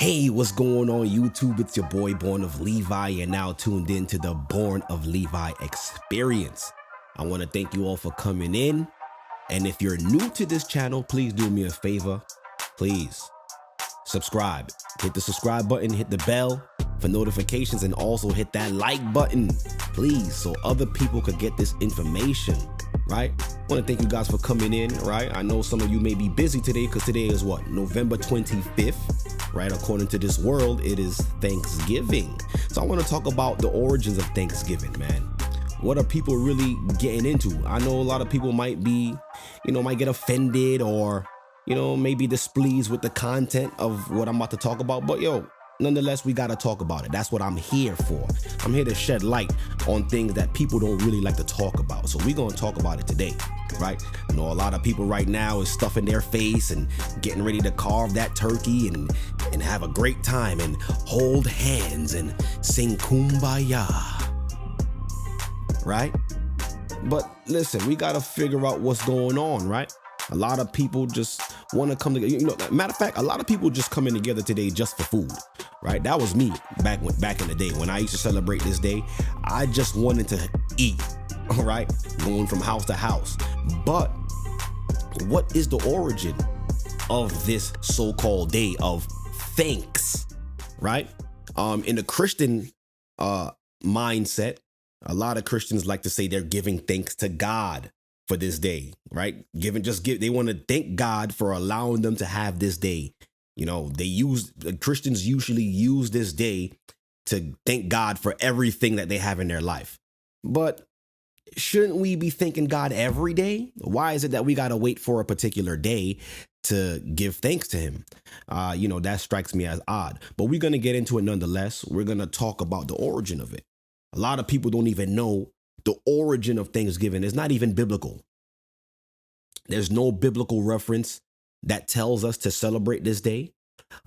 Hey, what's going on YouTube? It's your boy Born of Levi and now tuned in to the Born of Levi experience. I want to thank you all for coming in. And if you're new to this channel, please do me a favor. Please subscribe. Hit the subscribe button, hit the bell for notifications, and also hit that like button, please, so other people could get this information, right? I want to thank you guys for coming in, right? I know some of you may be busy today because today is what? November 25th, right? According to this world, it is Thanksgiving. So I want to talk about the origins of Thanksgiving, man. What are people really getting into? I know a lot of people might be, might get offended or, maybe displeased with the content of what I'm about to talk about. But nonetheless, we got to talk about it. That's what I'm here for. I'm here to shed light on things that people don't really like to talk about. So we're going to talk about it today, right? I know a lot of people right now is stuffing their face and getting ready to carve that turkey and have a great time and hold hands and sing Kumbaya, right? But listen, we got to figure out what's going on, right? A lot of people just want to come together. Matter of fact, a lot of people just coming together today just for food, right? That was me back in the day when I used to celebrate this day. I just wanted to eat, all right? Going from house to house. But what is the origin of this so-called day of thanks, right? In the Christian mindset, a lot of Christians like to say they're giving thanks to God for this day, right? They want to thank God for allowing them to have this day. Christians usually use this day to thank God for everything that they have in their life. But shouldn't we be thanking God every day? Why is it that we got to wait for a particular day to give thanks to him? That strikes me as odd, but we're going to get into it nonetheless. We're going to talk about the origin of it. A lot of people don't even know the origin of Thanksgiving. Is not even biblical. There's no biblical reference that tells us to celebrate this day.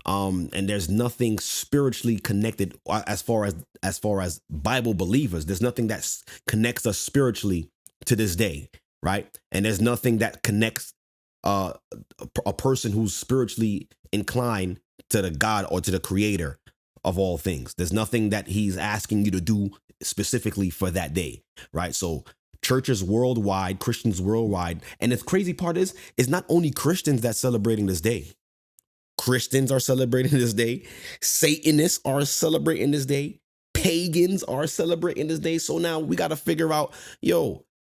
And there's nothing spiritually connected as far as Bible believers. There's nothing that connects us spiritually to this day, right? And there's nothing that connects a person who's spiritually inclined to the God or to the creator of all things. There's nothing that he's asking you to do specifically for that day, right? So churches worldwide, Christians worldwide, and the crazy part is not only Christians that's celebrating this day. Christians are celebrating this day. Satanists are celebrating this day. Pagans are celebrating this day. So now we got to figure out,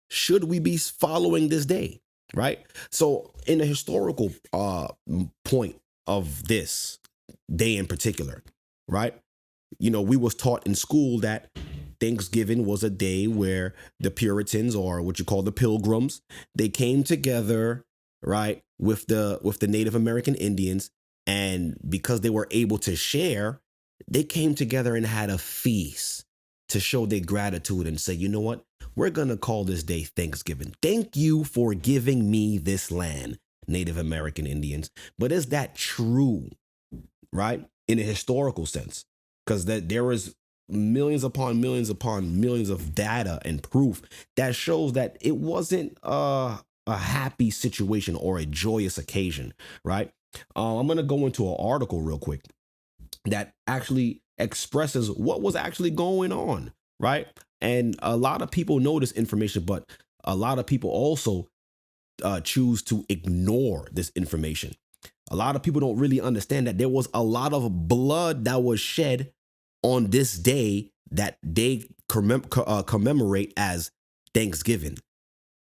should we be following this day, right? So in a historical point of this day in particular, right? We was taught in school that Thanksgiving was a day where the Puritans, or what you call the Pilgrims, they came together, right, with the Native American Indians, and because they were able to share, they came together and had a feast to show their gratitude and say, you know what, we're gonna call this day Thanksgiving. Thank you for giving me this land, Native American Indians. But is that true, right, in a historical sense? Because there is millions upon millions of data and proof that shows that it wasn't a happy situation or a joyous occasion, right? I'm going to go into an article real quick that actually expresses what was actually going on, right? And a lot of people know this information, but a lot of people also choose to ignore this information. A lot of people don't really understand that there was a lot of blood that was shed on this day that they commemorate as Thanksgiving.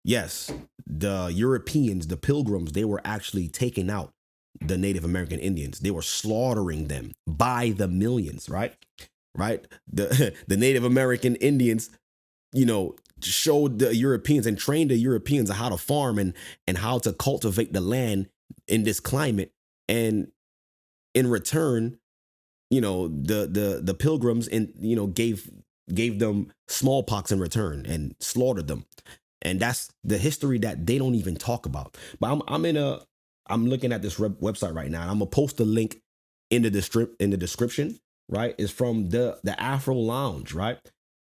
Yes, the Europeans, the Pilgrims, they were actually taking out the Native American Indians. They were slaughtering them by the millions, right? The Native American Indians, showed the Europeans and trained the Europeans on how to farm and how to cultivate the land in this climate. And in return, the Pilgrims gave them smallpox in return and slaughtered them. And that's the history that they don't even talk about. But I'm looking at this website right now, and I'm gonna post the link in the description, right? It's from the Afro Lounge, right?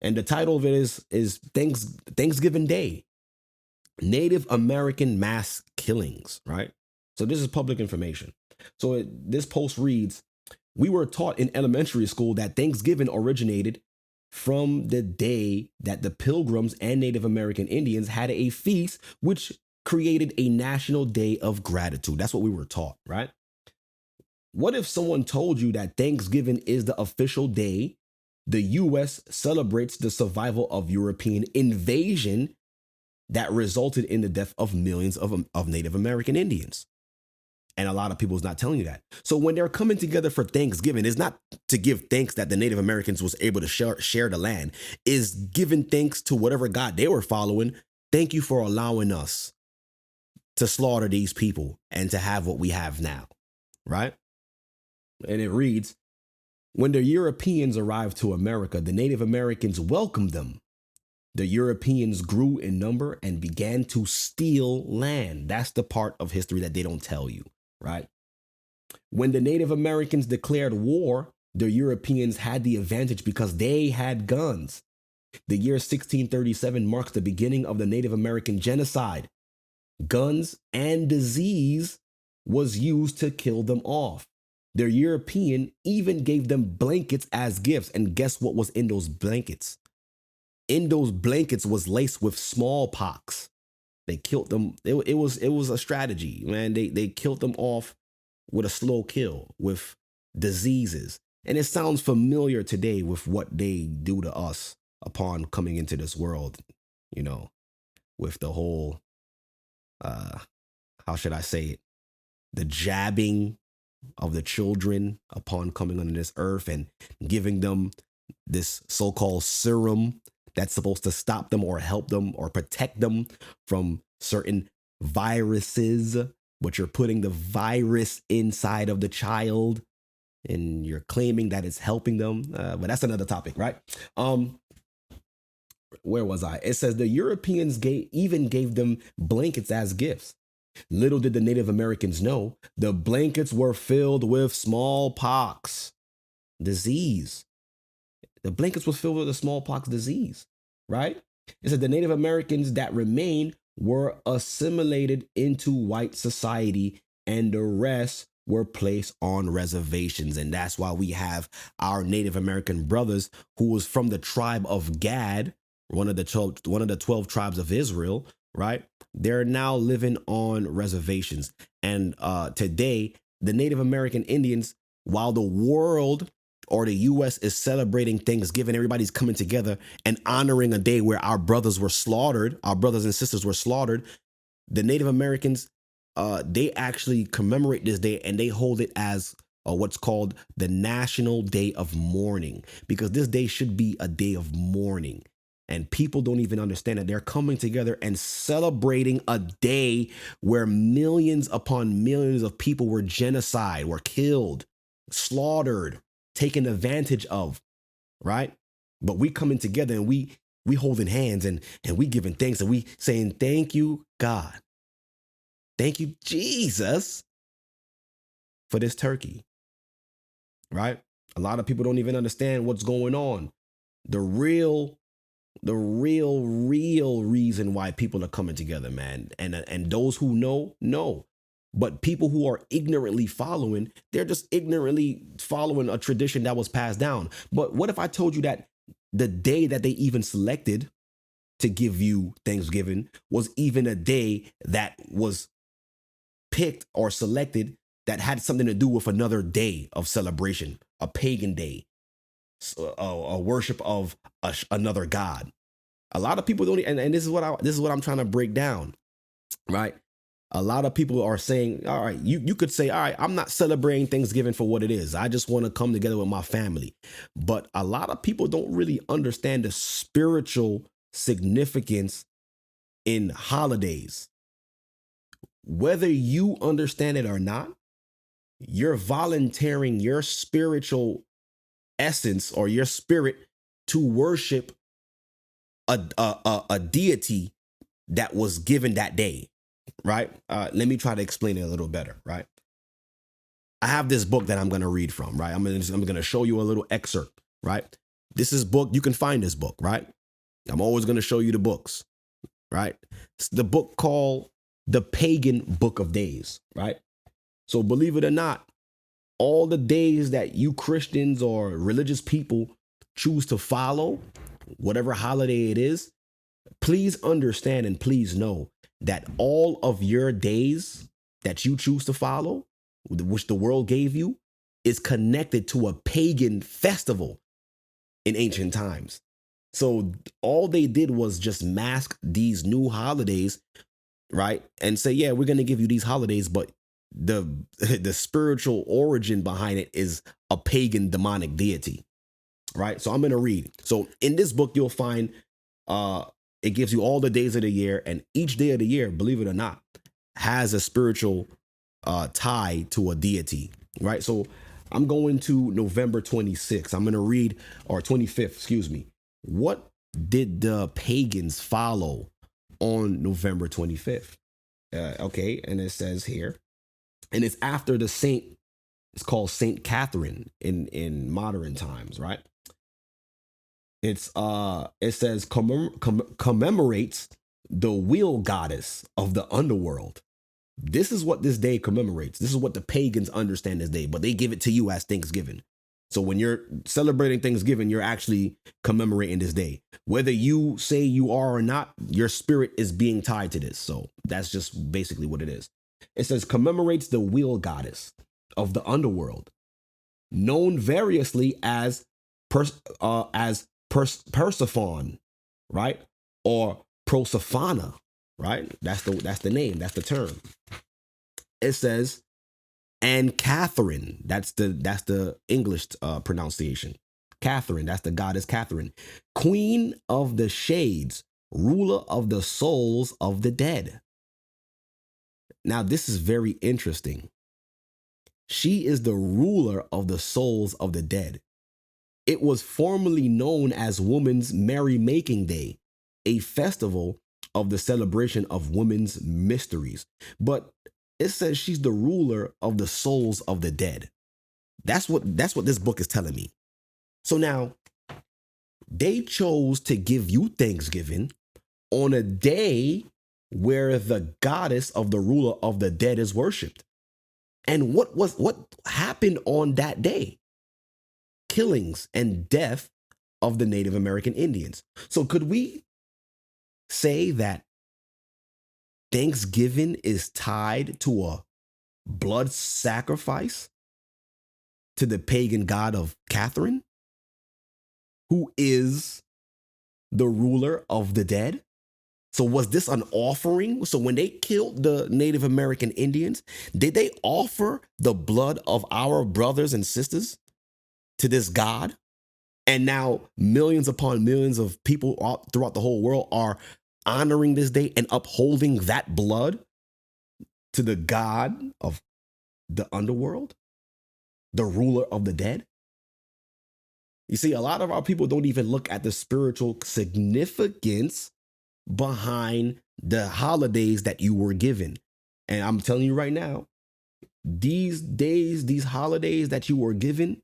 And the title of it is Thanksgiving Day, Native American Mass Killings, right? So this is public information. So this post reads, We were taught in elementary school that Thanksgiving originated from the day that the Pilgrims and Native American Indians had a feast, which created a national day of gratitude. That's what we were taught, right? What if someone told you that Thanksgiving is the official day the US celebrates the survival of European invasion that resulted in the death of millions of Native American Indians? And a lot of people is not telling you that. So when they're coming together for Thanksgiving, it's not to give thanks that the Native Americans was able to share the land, is giving thanks to whatever God they were following. Thank you for allowing us to slaughter these people and to have what we have now, right? And it reads, when the Europeans arrived to America, the Native Americans welcomed them. The Europeans grew in number and began to steal land. That's the part of history that they don't tell you, right? When the Native Americans declared war, the Europeans had the advantage because they had guns. The year 1637 marks the beginning of the Native American genocide. Guns and disease was used to kill them off. The European even gave them blankets as gifts. And guess what was in those blankets? In those blankets was laced with smallpox. They killed them. It was a strategy, man. They killed them off with a slow kill, with diseases. And it sounds familiar today with what they do to us upon coming into this world, you know, with the whole, how should I say it? The jabbing of the children upon coming on this earth and giving them this so-called serum that's supposed to stop them or help them or protect them from certain viruses, but you're putting the virus inside of the child and you're claiming that it's helping them. But that's another topic, right? Where was I? It says the Europeans even gave them blankets as gifts. Little did the Native Americans know, the blankets were filled with smallpox disease. The blankets was filled with the smallpox disease, right? It said the Native Americans that remained were assimilated into white society and the rest were placed on reservations. And that's why we have our Native American brothers who was from the tribe of Gad, one of the 12 tribes of Israel, right? They're now living on reservations. And today, the Native American Indians, while the world or the US is celebrating Thanksgiving, everybody's coming together and honoring a day where our brothers were slaughtered, our brothers and sisters were slaughtered. The Native Americans, they actually commemorate this day and they hold it as what's called the National Day of Mourning, because this day should be a day of mourning. And people don't even understand that they're coming together and celebrating a day where millions upon millions of people were genocide, were killed, slaughtered, taken advantage of, right? But we coming together and we holding hands and we giving thanks and we saying, thank you, God. Thank you, Jesus, for this turkey, right? A lot of people don't even understand what's going on. The real reason why people are coming together, man. And those who know. But people who are ignorantly following, they're just ignorantly following a tradition that was passed down. But what if I told you that the day that they even selected to give you Thanksgiving was even a day that was picked or selected that had something to do with another day of celebration, a pagan day, a worship of another god? A lot of people don't, and this is what I'm trying to break down, right? A lot of people are saying, all right, you could say, all right, I'm not celebrating Thanksgiving for what it is. I just want to come together with my family. But a lot of people don't really understand the spiritual significance in holidays. Whether you understand it or not, you're volunteering your spiritual essence or your spirit to worship a deity that was given that day, right? Let me try to explain it a little better, right? I have this book that I'm going to read from, right? I'm going to show you a little excerpt, right? This is book. You can find this book, right? I'm always going to show you the books, right? It's the book called The Pagan Book of Days, right? So believe it or not, all the days that you Christians or religious people choose to follow, whatever holiday it is, please understand and please know that all of your days that you choose to follow, which the world gave you, is connected to a pagan festival in ancient times. So all they did was just mask these new holidays, right? And say, yeah, we're going to give you these holidays, but the spiritual origin behind it is a pagan demonic deity, right? So I'm going to read. So in this book, you'll find it gives you all the days of the year, and each day of the year, believe it or not, has a spiritual tie to a deity, right? So I'm going to November 26th. I'm going to read, or 25th, excuse me. What did the pagans follow on November 25th? Okay, and it says here, and it's after the saint, it's called Saint Catherine in modern times, right? It says commemorates the wheel goddess of the underworld. This is what this day commemorates. This is what the pagans understand this day, but they give it to you as Thanksgiving. So when you're celebrating Thanksgiving, you're actually commemorating this day. Whether you say you are or not, your spirit is being tied to this. So that's just basically what it is. It says commemorates the wheel goddess of the underworld, known variously as Persephone, right? Or Prosophana, right? That's the name, that's the term. It says, and Catherine, that's the English pronunciation. Catherine, that's the goddess Catherine, queen of the shades, ruler of the souls of the dead. Now, this is very interesting. She is the ruler of the souls of the dead. It was formerly known as Women's Merrymaking Day, a festival of the celebration of women's mysteries. But it says she's the ruler of the souls of the dead. That's what this book is telling me. So now, they chose to give you Thanksgiving on a day where the goddess of the ruler of the dead is worshipped. And what happened on that day? Killings and death of the Native American Indians. So could we say that Thanksgiving is tied to a blood sacrifice to the pagan god of Catherine, who is the ruler of the dead? So was this an offering? So when they killed the Native American Indians, did they offer the blood of our brothers and sisters to this god? And now millions upon millions of people throughout the whole world are honoring this day and upholding that blood to the god of the underworld, the ruler of the dead. You see, a lot of our people don't even look at the spiritual significance behind the holidays that you were given. And I'm telling you right now, these days, these holidays that you were given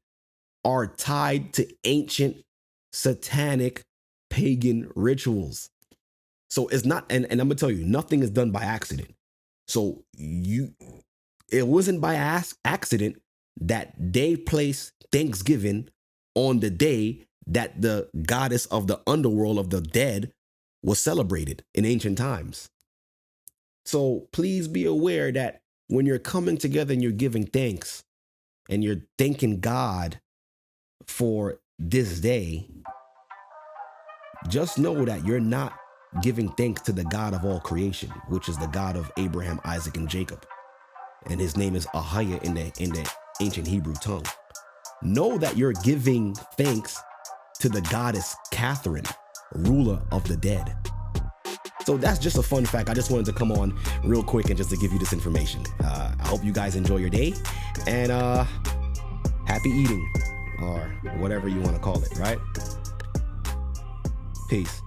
are tied to ancient satanic pagan rituals. So it's not, and I'm gonna tell you, nothing is done by accident. So it wasn't by accident that they placed Thanksgiving on the day that the goddess of the underworld of the dead was celebrated in ancient times. So please be aware that when you're coming together and you're giving thanks and you're thanking God for this day, just know that you're not giving thanks to the God of all creation, which is the God of Abraham, Isaac, and Jacob. And his name is Ahaya in the ancient Hebrew tongue. Know that you're giving thanks to the goddess Catherine, ruler of the dead. So that's just a fun fact. I just wanted to come on real quick and just to give you this information. I hope you guys enjoy your day, and happy eating, or whatever you want to call it, right? Peace.